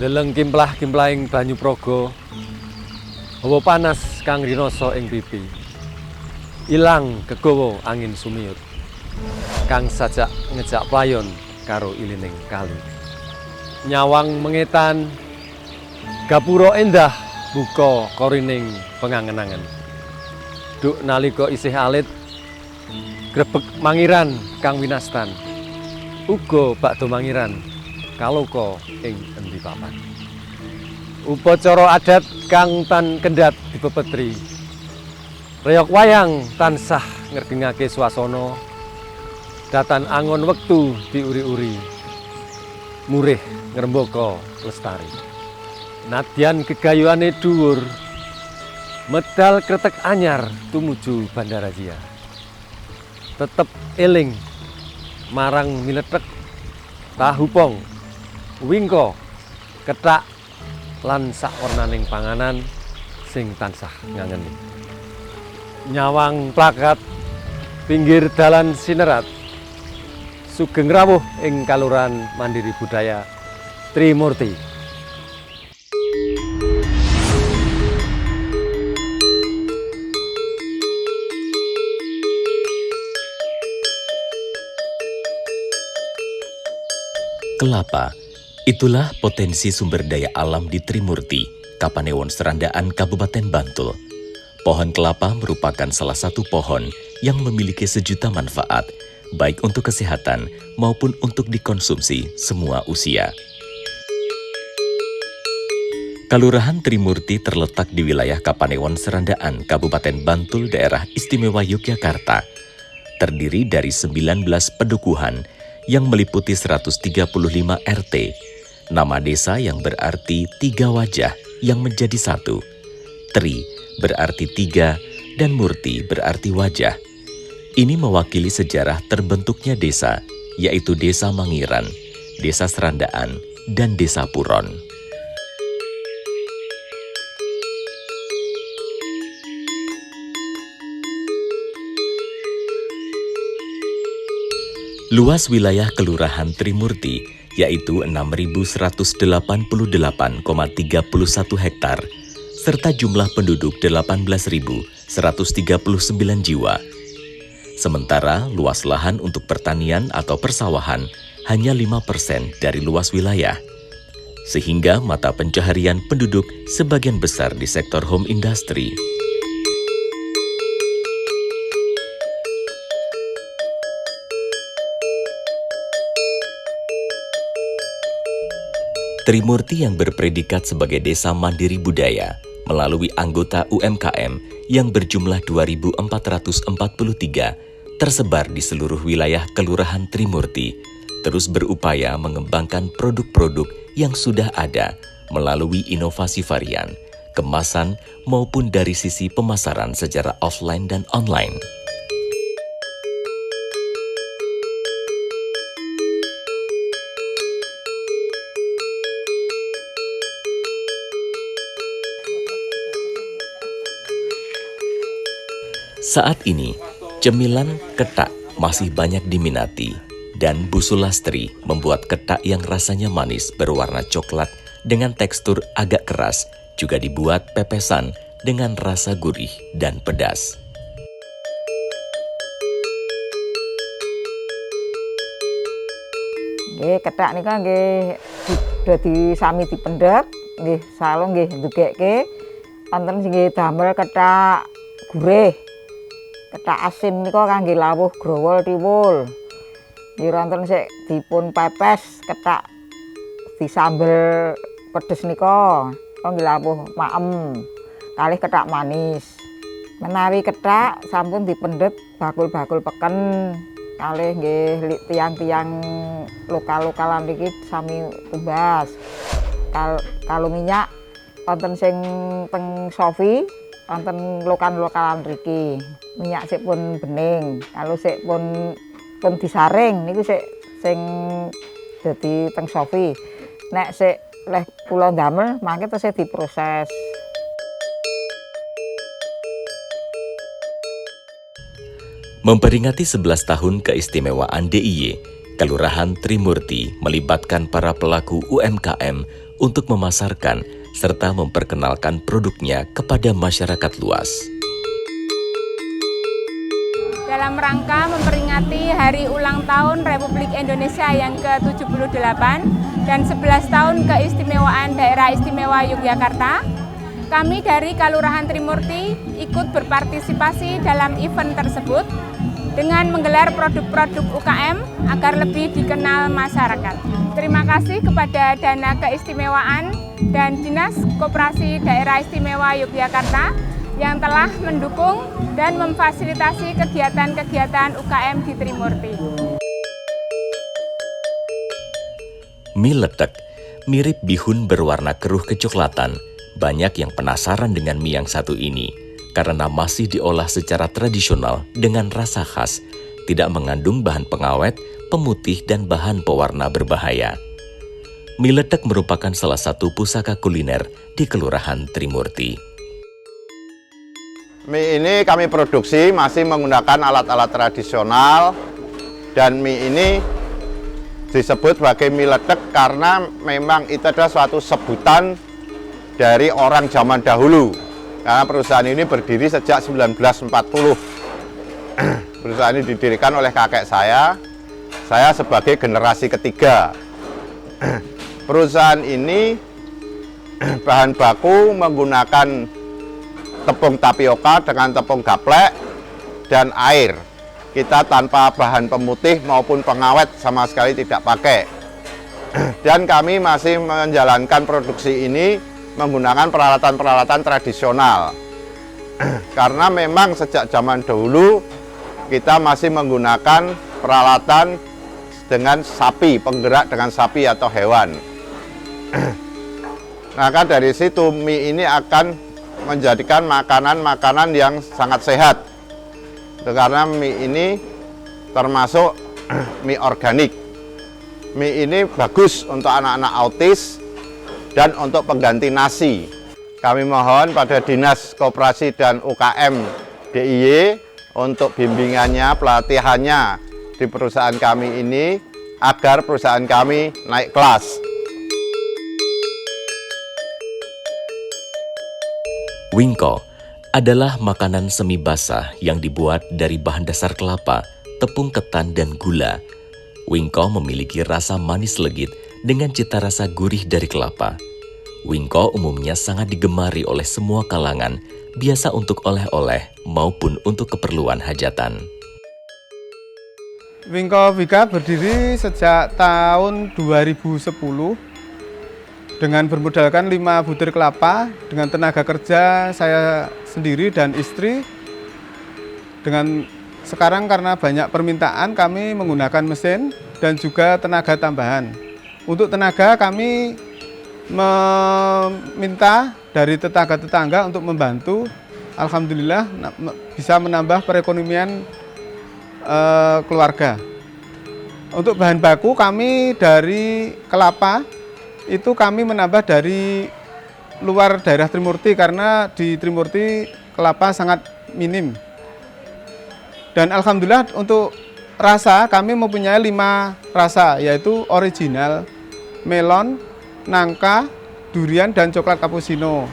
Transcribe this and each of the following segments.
Deleng kimplah-kimplahing banyu praga, hawa panas kang rinoso ing pipi. Ilang kegawa angin sumiyut, kang sajak ngejak playon karo ilining kali. Nyawang mengetan, gapura endah buka korining pengangen-angen. Duk nalika isih alit, grebeg mangiran kang winastan. Uga bakdo mangiran kaloka ing endi papan. Upacara adat kang tan kendhat dipepetri. Reyok wayang tansah ngerdengake swasana. Datan angon wektu diuri-uri. Murih ngrembaka lestari. Nadyan gegayuhane dhuwur. Medal kretek anyar tumuju Bandarazia. Tetep eling marang miletek tahu pong, wingko, kethak lan sawernaning panganan sing tansah ngangeni. Nyawang plakat pinggir dalan sinerat sugeng rawuh ing Kalurahan Mandiri Budaya Trimurti. Kelapa, itulah potensi sumber daya alam di Trimurti, Kapanewon Serandaan, Kabupaten Bantul. Pohon kelapa merupakan salah satu pohon yang memiliki sejuta manfaat, baik untuk kesehatan maupun untuk dikonsumsi semua usia. Kalurahan Trimurti terletak di wilayah Kapanewon Serandaan, Kabupaten Bantul, Daerah Istimewa Yogyakarta. Terdiri dari 19 pedukuhan yang meliputi 135 RT, nama desa yang berarti 3 wajah yang menjadi satu, Tri berarti 3, dan Murti berarti wajah. Ini mewakili sejarah terbentuknya desa, yaitu Desa Mangiran, Desa Serandaan, dan Desa Puron. Luas wilayah Kelurahan Trimurti yaitu 6.188,31 hektar, serta jumlah penduduk 18.139 jiwa. Sementara luas lahan untuk pertanian atau persawahan hanya 5% dari luas wilayah. Sehingga mata pencaharian penduduk sebagian besar di sektor home industry. Trimurti yang berpredikat sebagai Desa Mandiri Budaya melalui anggota UMKM yang berjumlah 2.443 tersebar di seluruh wilayah Kelurahan Trimurti, terus berupaya mengembangkan produk-produk yang sudah ada melalui inovasi varian, kemasan maupun dari sisi pemasaran secara offline dan online. Saat ini, cemilan kethak masih banyak diminati dan Bu Sulastri membuat kethak yang rasanya manis berwarna coklat dengan tekstur agak keras juga dibuat pepesan dengan rasa gurih dan pedas. Nggih, kethak nika nggih dadi sami dipendhet, nggih salung nggih ndugekke wonten sing damel kethak gurih. Kethak asin nika kangge lawuh growol tiwul. Nggih wonten sik dipun pepes kethak disambel pedes nika kangge lawuh maem. Kalih kethak manis. Menawi kethak sampun dipendhet bakul-bakul peken. Kalih nggih tiang-tiang lokal-lokalan niki sami tumbas. Kalau minyak wonten sing teng Sofi, wonten lokalan mriki. Minyak sik pun bening, kalau sik pun disaring niku sik sing dadi teng Sofi. Nek sik leh kula ndamel mangke tesih diproses. Memperingati 11 tahun keistimewaan DIY, Kelurahan Trimurti melibatkan para pelaku UMKM untuk memasarkan serta memperkenalkan produknya kepada masyarakat luas. Dalam rangka memperingati Hari Ulang Tahun Republik Indonesia yang ke-78 dan 11 tahun keistimewaan Daerah Istimewa Yogyakarta, kami dari Kalurahan Trimurti ikut berpartisipasi dalam event tersebut dengan menggelar produk-produk UKM agar lebih dikenal masyarakat. Terima kasih kepada Dana Keistimewaan dan Dinas Koperasi Daerah Istimewa Yogyakarta yang telah mendukung dan memfasilitasi kegiatan-kegiatan UKM di Trimurti. Mie letek mirip bihun berwarna keruh kecoklatan. Banyak yang penasaran dengan mie yang satu ini karena masih diolah secara tradisional dengan rasa khas, tidak mengandung bahan pengawet, pemutih, dan bahan pewarna berbahaya. Mie letek merupakan salah satu pusaka kuliner di Kelurahan Trimurti. Mie ini kami produksi masih menggunakan alat-alat tradisional, dan mie ini disebut sebagai mie letek karena memang itu adalah suatu sebutan dari orang zaman dahulu. Karena perusahaan ini berdiri sejak 1940. Perusahaan ini didirikan oleh kakek saya sebagai generasi ketiga. Perusahaan ini bahan baku menggunakan tepung tapioka dengan tepung gaplek dan air. Kita tanpa bahan pemutih maupun pengawet sama sekali tidak pakai. Dan kami masih menjalankan produksi ini menggunakan peralatan-peralatan tradisional. Karena memang sejak zaman dahulu kita masih menggunakan peralatan dengan sapi, penggerak dengan sapi atau hewan. Maka dari situ mie ini akan menjadikan makanan-makanan yang sangat sehat. Karena mie ini termasuk mie organik. Mie ini bagus untuk anak-anak autis dan untuk pengganti nasi. Kami mohon pada Dinas Koperasi dan UKM DIY untuk bimbingannya, pelatihannya di perusahaan kami ini agar perusahaan kami naik kelas. Wingko adalah makanan semi basah yang dibuat dari bahan dasar kelapa, tepung ketan, dan gula. Wingko memiliki rasa manis legit dengan cita rasa gurih dari kelapa. Wingko umumnya sangat digemari oleh semua kalangan, biasa untuk oleh-oleh maupun untuk keperluan hajatan. Wingko Vika berdiri sejak tahun 2010 dengan bermodalkan 5 butir kelapa dengan tenaga kerja saya sendiri dan istri. Dengan sekarang karena banyak permintaan kami menggunakan mesin dan juga tenaga tambahan. Untuk tenaga kami meminta dari tetangga-tetangga untuk membantu. Alhamdulillah bisa menambah perekonomian keluarga. Untuk bahan baku kami dari kelapa itu kami menambah dari luar daerah Trimurti karena di Trimurti kelapa sangat minim. Dan alhamdulillah untuk rasa kami mempunyai 5 rasa, yaitu original, melon, nangka, durian, dan coklat cappuccino.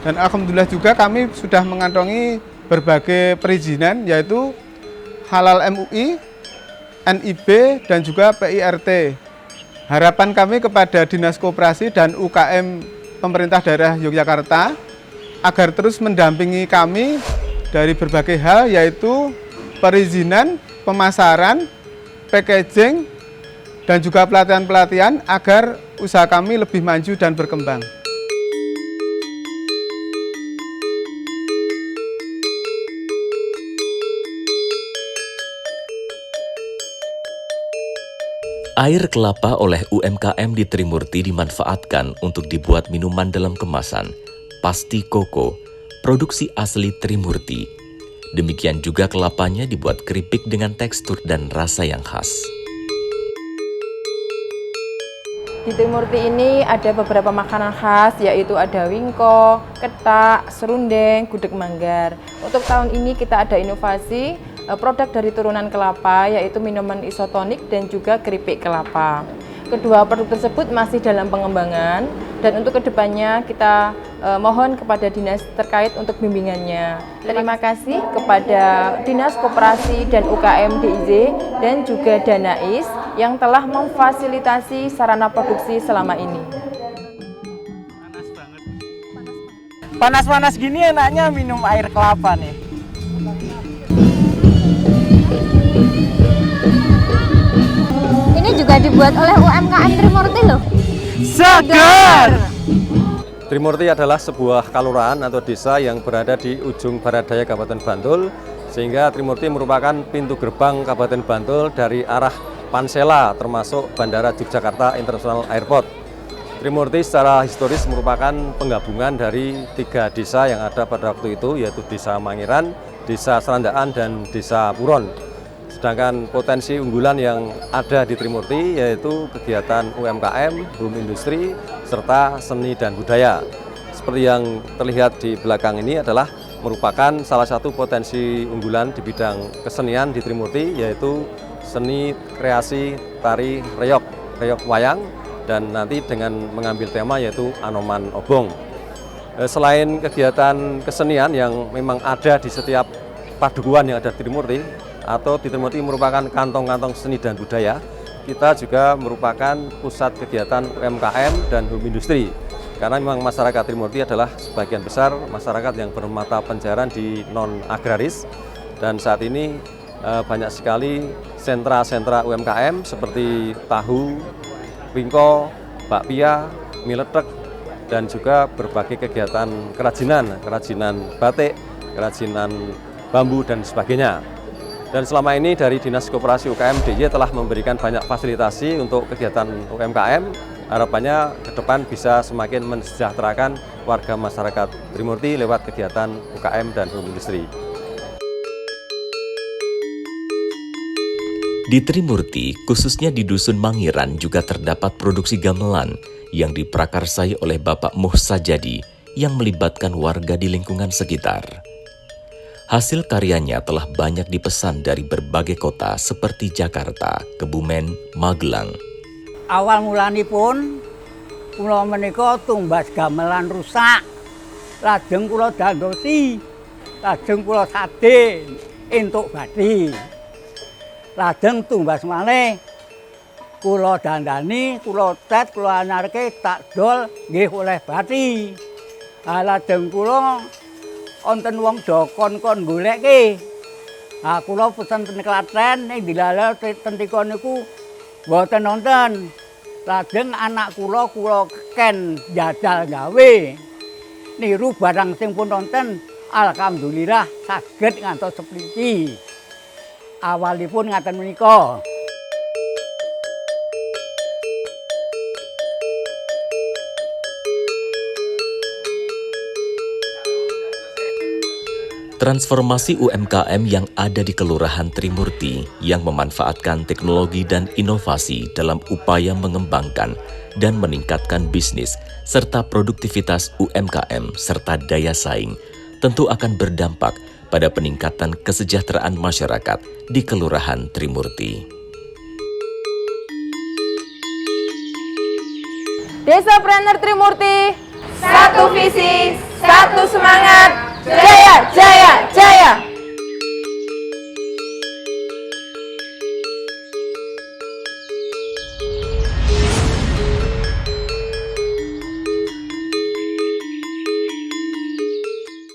Dan alhamdulillah juga kami sudah mengantongi berbagai perizinan, yaitu halal MUI, NIB, dan juga PIRT. Harapan kami kepada Dinas Koperasi dan UKM pemerintah daerah Yogyakarta agar terus mendampingi kami dari berbagai hal, yaitu perizinan, pemasaran, packaging, dan juga pelatihan-pelatihan agar usaha kami lebih maju dan berkembang. Air kelapa oleh UMKM di Trimurti dimanfaatkan untuk dibuat minuman dalam kemasan, pasti koko, produksi asli Trimurti. Demikian juga kelapanya dibuat keripik dengan tekstur dan rasa yang khas. Di Trimurti ini ada beberapa makanan khas, yaitu ada wingko, ketak, serundeng, gudeg manggar. Untuk tahun ini kita ada inovasi produk dari turunan kelapa, yaitu minuman isotonik dan juga keripik kelapa. Kedua produk tersebut masih dalam pengembangan dan untuk kedepannya kita mohon kepada dinas terkait untuk bimbingannya. Terima kasih kepada Dinas Koperasi dan UKM DIJ dan juga Danais yang telah memfasilitasi sarana produksi selama ini. Panas-panas gini enaknya minum air kelapa nih. Ini juga dibuat oleh UMKM Trimurti loh. Segar! Trimurti adalah sebuah kalurahan atau desa yang berada di ujung barat daya Kabupaten Bantul, sehingga Trimurti merupakan pintu gerbang Kabupaten Bantul dari arah Pansela, termasuk Bandara Yogyakarta International Airport. Trimurti secara historis merupakan penggabungan dari 3 desa yang ada pada waktu itu, yaitu Desa Mangiran, Desa Serandaan, dan Desa Puron. Sedangkan potensi unggulan yang ada di Trimurti yaitu kegiatan UMKM, home industri, serta seni dan budaya. Seperti yang terlihat di belakang ini adalah merupakan salah satu potensi unggulan di bidang kesenian di Trimurti, yaitu seni kreasi tari reog, reog wayang, dan nanti dengan mengambil tema yaitu Anoman Obong. Selain kegiatan kesenian yang memang ada di setiap padukuhan yang ada di Trimurti, atau di Trimurti merupakan kantong-kantong seni dan budaya, kita juga merupakan pusat kegiatan UMKM dan home industri. Karena memang masyarakat Trimurti adalah sebagian besar masyarakat yang bermata pencarian di non-agraris, dan saat ini banyak sekali sentra-sentra UMKM seperti tahu, wingko, bakpia, mie letek, dan juga berbagai kegiatan kerajinan batik, kerajinan bambu, dan sebagainya. Dan selama ini dari Dinas Koperasi UKM DIY telah memberikan banyak fasilitasi untuk kegiatan UMKM. Harapannya ke depan bisa semakin mensejahterakan warga masyarakat Trimurti lewat kegiatan UKM dan home industri. Di Trimurti, khususnya di Dusun Mangiran juga terdapat produksi gamelan yang diprakarsai oleh Bapak Muh Sajadi yang melibatkan warga di lingkungan sekitar. Hasil karyanya telah banyak dipesan dari berbagai kota seperti Jakarta, Kebumen, Magelang. Awal mulanipun kula menika tumbas gamelan rusak. Lajeng kula dandosi. Lajeng kula sade entuk bathi. Lajeng tumbas malih kula dandani, kula tet, kula anarke tak dol nggih oleh bathi. Lajeng kula wonten wong dokon kon goleke. Kula pesen ten Klaten ning dilala tentika niku mboten wonten. Lajeng anak kula ken jajal gawe. Niru barang sing pun wonten, alhamdulillah saged ngantos sepriki. Awalipun ngaten menika. Transformasi UMKM yang ada di Kelurahan Trimurti yang memanfaatkan teknologi dan inovasi dalam upaya mengembangkan dan meningkatkan bisnis serta produktivitas UMKM serta daya saing tentu akan berdampak pada peningkatan kesejahteraan masyarakat di Kelurahan Trimurti. Desapreneur Trimurti, satu visi, satu semangat, jaya, jaya, jaya!